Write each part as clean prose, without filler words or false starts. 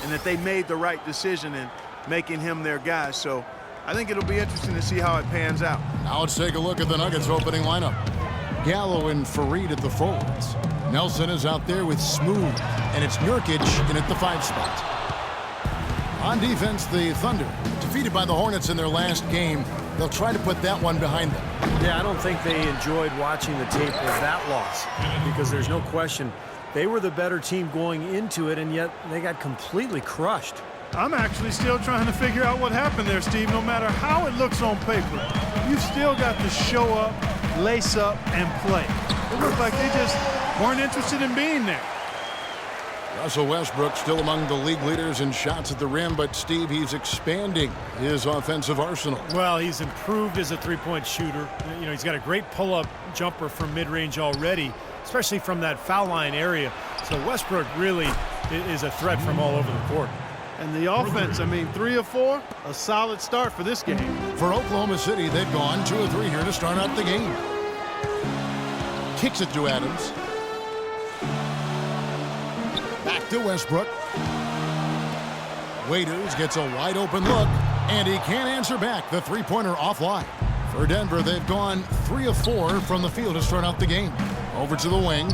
and that they made the right decision in making him their guy. So I think it'll be interesting to see how it pans out. Now let's take a look at the Nuggets opening lineup. Gallo and Fareed at the forwards. Nelson is out there with Smooth, and it's Nurkic in at the 5 spot. On defense, the Thunder, defeated by the Hornets in their last game, they'll try to put that one behind them. Yeah, I don't think they enjoyed watching the tape of that loss, because there's no question they were the better team going into it, and yet they got completely crushed. I'm actually still trying to figure out what happened there, Steve. No matter how it looks on paper, you've still got to show up, lace up, and play. It looked like they just weren't interested in being there. Russell Westbrook still among the league leaders in shots at the rim, but Steve, he's expanding his offensive arsenal. Well, he's improved as a three-point shooter. You know, he's got a great pull-up jumper from mid-range already, especially from that foul line area. So Westbrook really is a threat from all over the court. And the offense, I mean, 3 of 4, a solid start for this game. For Oklahoma City, they've gone 2 of 3 here to start out the game. Kicks it to Adams. Back to Westbrook. Waiters gets a wide open look, and he can't answer back. The three-pointer offline. For Denver, they've gone 3 of 4 from the field to start out the game. Over to the wing.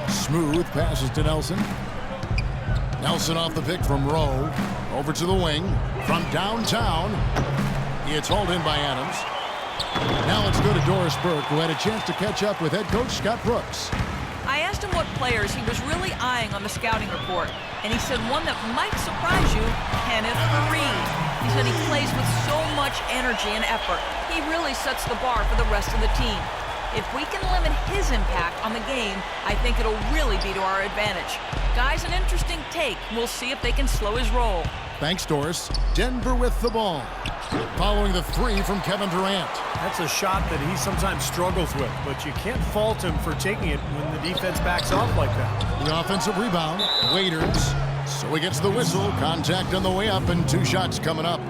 Smooth passes to Nelson. Nelson off the pick from Rowe. Over to the wing. From downtown. It's hauled in by Adams. Now let's go to Doris Burke, who had a chance to catch up with head coach Scott Brooks. I asked him what players he was really eyeing on the scouting report, and he said one that might surprise you, Kenneth Fareed. He said he plays with so much energy and effort. He really sets the bar for the rest of the team. If we can limit his impact on the game, I think it'll really be to our advantage. Guy's an interesting take. We'll see if they can slow his roll. Thanks, Doris. Denver with the ball. Following the 3 from Kevin Durant. That's a shot that he sometimes struggles with, but you can't fault him for taking it when the defense backs off like that. The offensive rebound. Waiters. So he gets the whistle. Contact on the way up, and 2 shots coming up.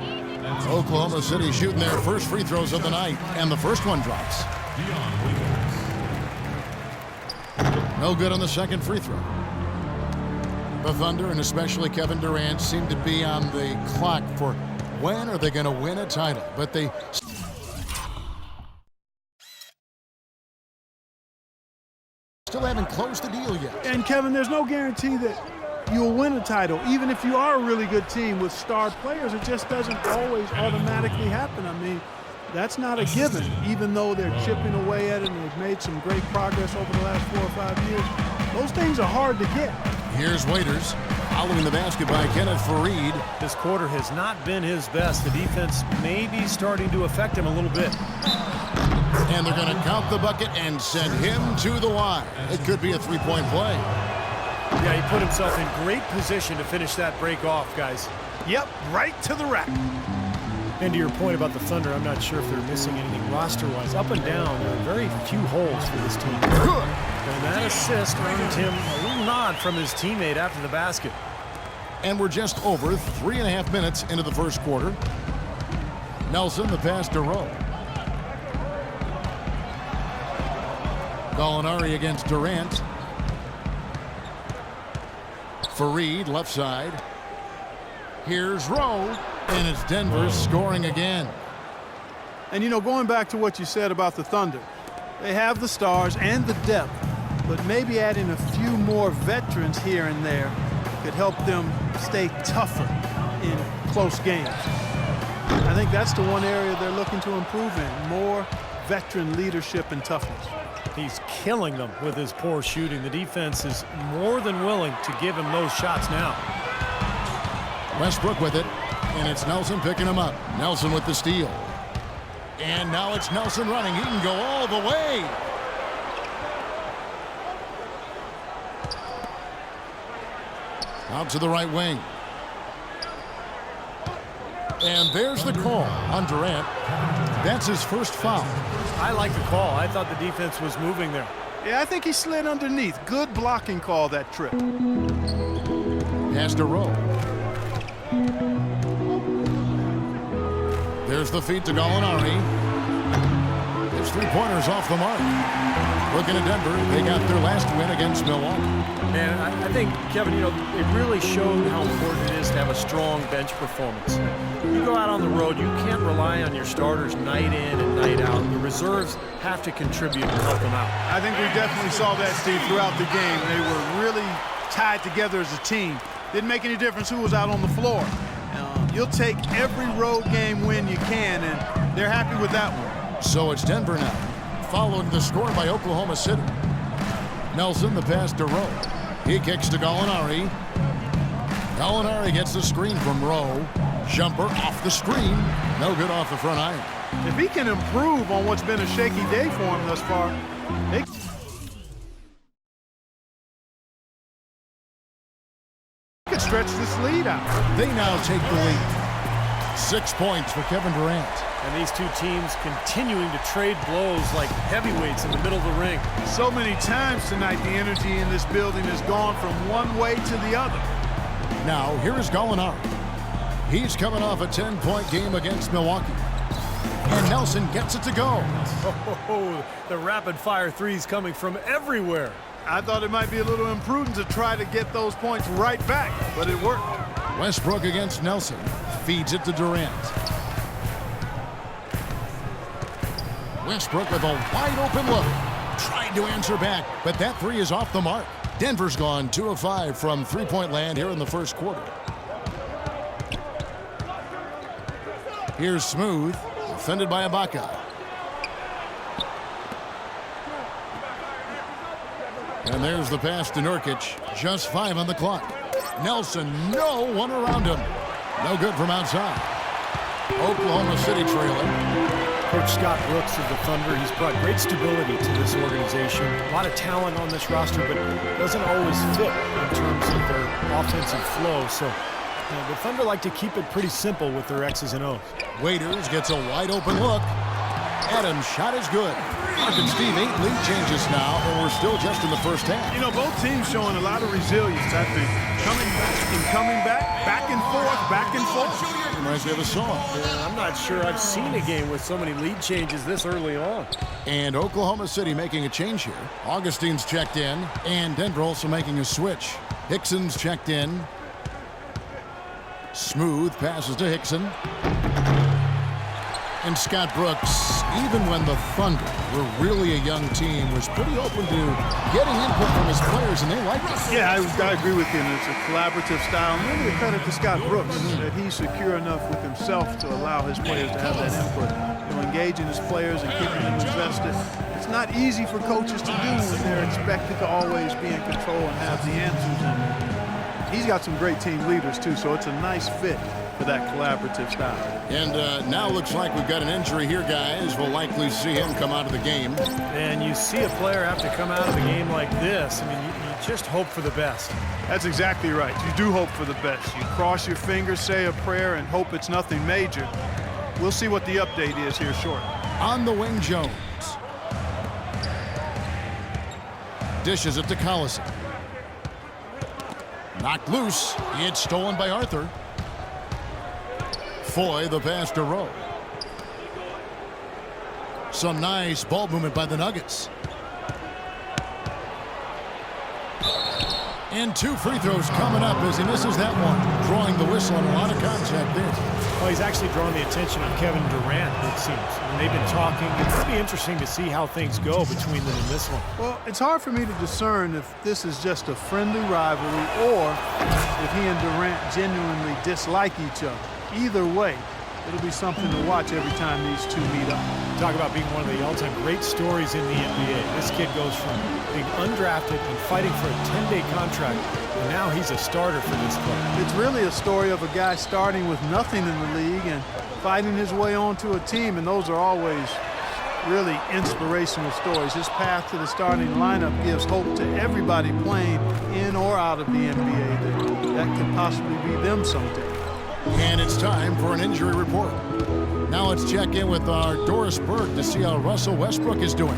Oklahoma City shooting their first free throws of the night, and the first one drops. No good on the second free throw. The Thunder, and especially Kevin Durant, seem to be on the clock for when are they going to win a title. But they still haven't closed the deal yet. And, Kevin, there's no guarantee that you'll win a title. Even if you are a really good team with star players, it just doesn't always automatically happen. I mean, that's not a given, even though they're chipping away at it and they've made some great progress over the last 4 or 5 years. Those things are hard to get. Here's Waiters, following the basket by Kenneth Fareed. This quarter has not been his best. The defense may be starting to affect him a little bit. And they're going to count the bucket and send him to the line. It could be a 3-point play. Yeah, he put himself in great position to finish that break off, guys. Yep, right to the rack. And to your point about the Thunder, I'm not sure if they're missing anything roster-wise. Up and down, there are very few holes for this team. Good. And that assist earned him a little nod from his teammate after the basket. And we're just over 3.5 minutes into the first quarter. Nelson, the pass to Rowe. Gallinari against Durant. Fareed, left side. Here's Rowe, and it's Denver scoring again. And, you know, going back to what you said about the Thunder, they have the stars and the depth, but maybe adding a few more veterans here and there could help them stay tougher in close games. I think that's the one area they're looking to improve in, more veteran leadership and toughness. He's killing them with his poor shooting. The defense is more than willing to give him those shots now. Westbrook with it, and it's Nelson picking him up. Nelson with the steal. And now it's Nelson running. He can go all the way. Out to the right wing. And there's the call on Durant. That's his first foul. I like the call. I thought the defense was moving there. Yeah, I think he slid underneath. Good blocking call that trip. Pass to Rowe. There's the feed to Gallinari. His 3-pointers off the mark. Looking at Denver, they got their last win against Milwaukee. And I think, Kevin, it really showed how important it is to have a strong bench performance. You go out on the road, you can't rely on your starters night in and night out. The reserves have to contribute and help them out. I think we definitely saw that, Steve, throughout the game. They were really tied together as a team. Didn't make any difference who was out on the floor. You'll take every road game win you can, and they're happy with that one. So it's Denver now, following the score by Oklahoma City. Nelson, the pass to Rowe. He kicks to Gallinari. Gallinari gets the screen from Rowe. Jumper off the screen. No good off the front iron. If he can improve on what's been a shaky day for him thus far, they could stretch this lead out. They now take the lead. 6 points for Kevin Durant. And these two teams continuing to trade blows like heavyweights in the middle of the ring. So many times tonight, the energy in this building has gone from one way to the other. Now, here is Gallinari. He's coming off a 10-point game against Milwaukee. And Nelson gets it to go. Oh, the rapid-fire threes coming from everywhere. I thought it might be a little imprudent to try to get those points right back, but it worked. Westbrook against Nelson. Feeds it to Durant. Westbrook with a wide-open look. Trying to answer back, but that three is off the mark. Denver's gone 2 of 5 from three-point land here in the first quarter. Here's Smooth, defended by Ibaka. And there's the pass to Nurkic. Just 5 on the clock. Nelson, no one around him. No good from outside. Oklahoma City trailing. Coach Scott Brooks of the Thunder, he's brought great stability to this organization. A lot of talent on this roster, but doesn't always fit in terms of their offensive flow. So the Thunder like to keep it pretty simple with their X's and O's. Waiters gets a wide-open look. Adams' shot is good. Mark and Steve, 8 lead changes now, and we're still just in the first half. You know, both teams showing a lot of resilience, I think. Coming back and forth. Reminds me of a song. Yeah, I'm not sure I've seen a game with so many lead changes this early on. And Oklahoma City making a change here. Augustine's checked in, and Denver also making a switch. Hickson's checked in. Smooth passes to Hickson. And Scott Brooks, even when the Thunder were really a young team, was pretty open to getting input from his players, and they liked it. Yeah, I agree with you. It's a collaborative style. And really a credit to Scott Brooks that he's secure enough with himself to allow his players to have that input. Engaging his players and keeping them invested. It's not easy for coaches to do when they're expected to always be in control and have the answers. And he's got some great team leaders, too, so it's a nice fit for that collaborative style. And now looks like we've got an injury here, guys. We'll likely see him come out of the game. And you see a player have to come out of the game like this. I mean, you just hope for the best. That's exactly right. You do hope for the best. You cross your fingers, say a prayer, and hope it's nothing major. We'll see what the update is here shortly. On the wing, Jones. Dishes it to Collison. Knocked loose. It's stolen by Arthur. Foy, the pass to Rowe. Some nice ball movement by the Nuggets. And 2 free throws coming up as he misses that one. Drawing the whistle on a lot of contact there. Well, he's actually drawn the attention of Kevin Durant, it seems. I mean, they've been talking. It's going to be interesting to see how things go between them in this one. Well, it's hard for me to discern if this is just a friendly rivalry or if he and Durant genuinely dislike each other. Either way, it'll be something to watch every time these two meet up. Talk about being one of the all-time great stories in the NBA. This kid goes from being undrafted and fighting for a 10-day contract, and now he's a starter for this club. It's really a story of a guy starting with nothing in the league and fighting his way onto a team, and those are always really inspirational stories. His path to the starting lineup gives hope to everybody playing in or out of the NBA that could possibly be them someday. And it's time for an injury report. Now let's check in with our Doris Burke to see how Russell Westbrook is doing.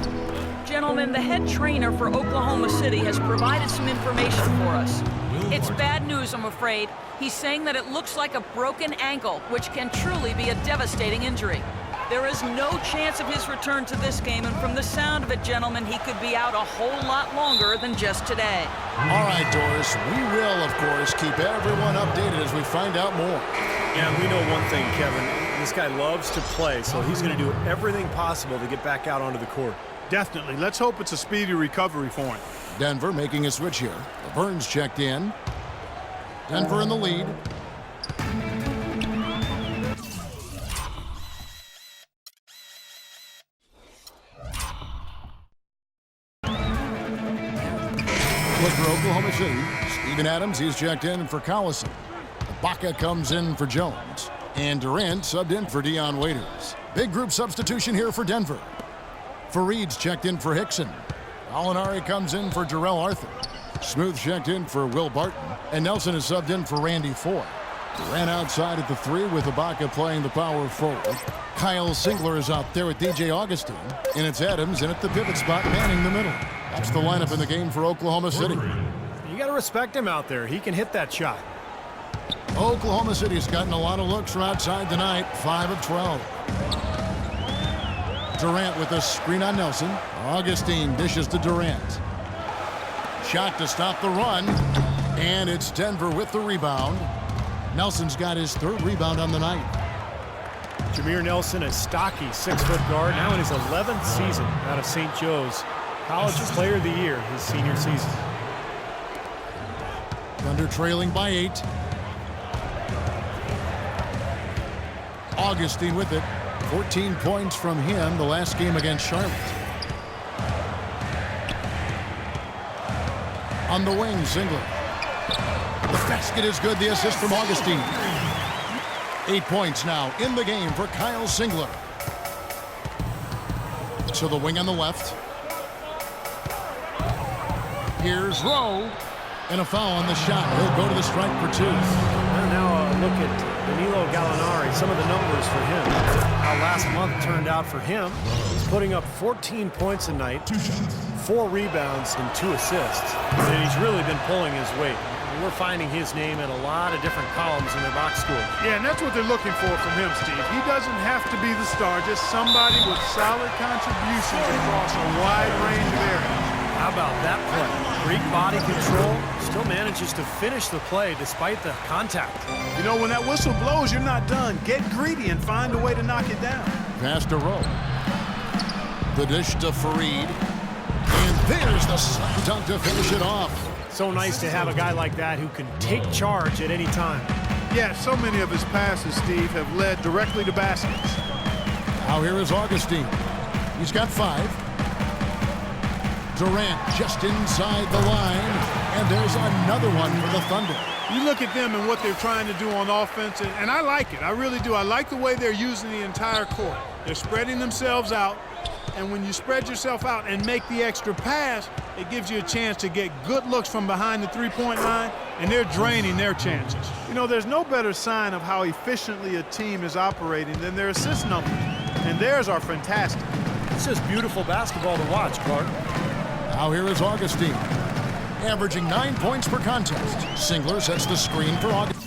Gentlemen, the head trainer for Oklahoma City has provided some information for us. It's bad news, I'm afraid. He's saying that it looks like a broken ankle, which can truly be a devastating injury. There is no chance of his return to this game, and from the sound of it, gentlemen, he could be out a whole lot longer than just today. All right, Doris, we will, of course, keep everyone updated as we find out more. Yeah, we know one thing, Kevin. This guy loves to play, so he's going to do everything possible to get back out onto the court. Definitely. Let's hope it's a speedy recovery for him. Denver making a switch here. Burns checked in. Denver in the lead. For Oklahoma City, Steven Adams, he's checked in for Collison. Ibaka comes in for Jones. And Durant subbed in for Dion Waiters. Big group substitution here for Denver. Fareed's checked in for Hickson. Alinari comes in for Jarrell Arthur. Smooth checked in for Will Barton. And Nelson is subbed in for Randy Ford. Durant outside at the 3 with Ibaka playing the power forward. Kyle Singler is out there with DJ Augustine. And it's Adams in at the pivot spot manning the middle. That's the lineup in the game for Oklahoma City. You got to respect him out there. He can hit that shot. Oklahoma City's gotten a lot of looks from outside tonight, 5 of 12. Durant with a screen on Nelson. Augustine dishes to Durant. Shot to stop the run, and it's Denver with the rebound. Nelson's got his 3rd rebound on the night. Jameer Nelson, a stocky 6-foot guard, now in his 11th season out of St. Joe's. College Player of the Year his senior season. Thunder trailing by 8. Augustine with it. 14 points from him the last game against Charlotte. On the wing, Singler. The basket is good. The assist from Augustine. 8 points now in the game for Kyle Singler. So the wing on the left. Here's Rowe. And a foul on the shot. He'll go to the strike for 2. And now a look at Danilo Gallinari, some of the numbers for him. How last month turned out for him. He's putting up 14 points a night, 4 rebounds, and 2 assists. And he's really been pulling his weight. We're finding his name in a lot of different columns in their box score. Yeah, and that's what they're looking for from him, Steve. He doesn't have to be the star, just somebody with solid contributions across a wide range of areas. How about that play? Great body control, still manages to finish the play despite the contact. You know, when that whistle blows, you're not done. Get greedy and find a way to knock it down. Pass to Rowe. The dish to Fareed. And there's the slam dunk to finish it off. So nice to have a guy like that who can take charge at any time. Yeah, so many of his passes, Steve, have led directly to baskets. Now here is Augustine. He's got 5. Durant just inside the line, and there's another one for the Thunder. You look at them and what they're trying to do on offense, and I like it. I really do. I like the way they're using the entire court. They're spreading themselves out, and when you spread yourself out and make the extra pass, it gives you a chance to get good looks from behind the three-point line, and they're draining their chances. You know, there's no better sign of how efficiently a team is operating than their assist numbers, and theirs are fantastic. It's just beautiful basketball to watch, Clark. Now here is Augustine, averaging 9 points per contest. Singler sets the screen for Augustine.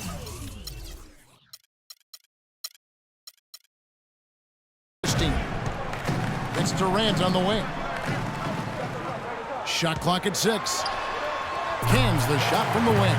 It's Durant on the wing. Shot clock at 6. Cans the shot from the wing.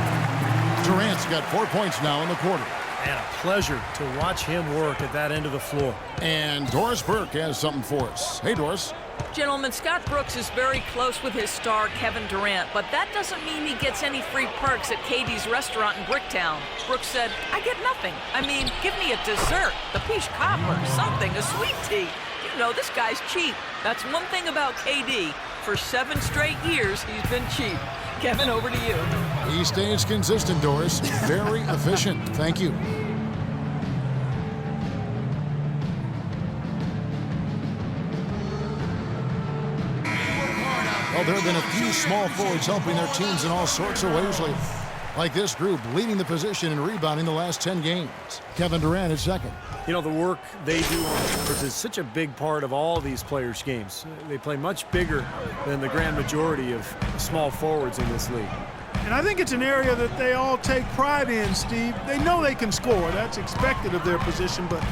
Durant's got 4 points now in the quarter. And a pleasure to watch him work at that end of the floor. And Doris Burke has something for us. Hey, Doris. Gentlemen, Scott Brooks is very close with his star, Kevin Durant, but that doesn't mean he gets any free perks at KD's restaurant in Bricktown. Brooks said, I get nothing. I mean, give me a dessert, the peach cobbler, something, a sweet tea. You know, this guy's cheap. That's one thing about KD. For 7 straight years, he's been cheap. Kevin, over to you. He stays consistent, Doris. Very efficient. Thank you. Well, there have been a few small forwards helping their teams in all sorts of ways lately. Like this group leading the position and rebounding the last 10 games. Kevin Durant is second. You know, the work they do on defense is such a big part of all these players' games. They play much bigger than the grand majority of small forwards in this league. And I think it's an area that they all take pride in, Steve. They know they can score. That's expected of their position, but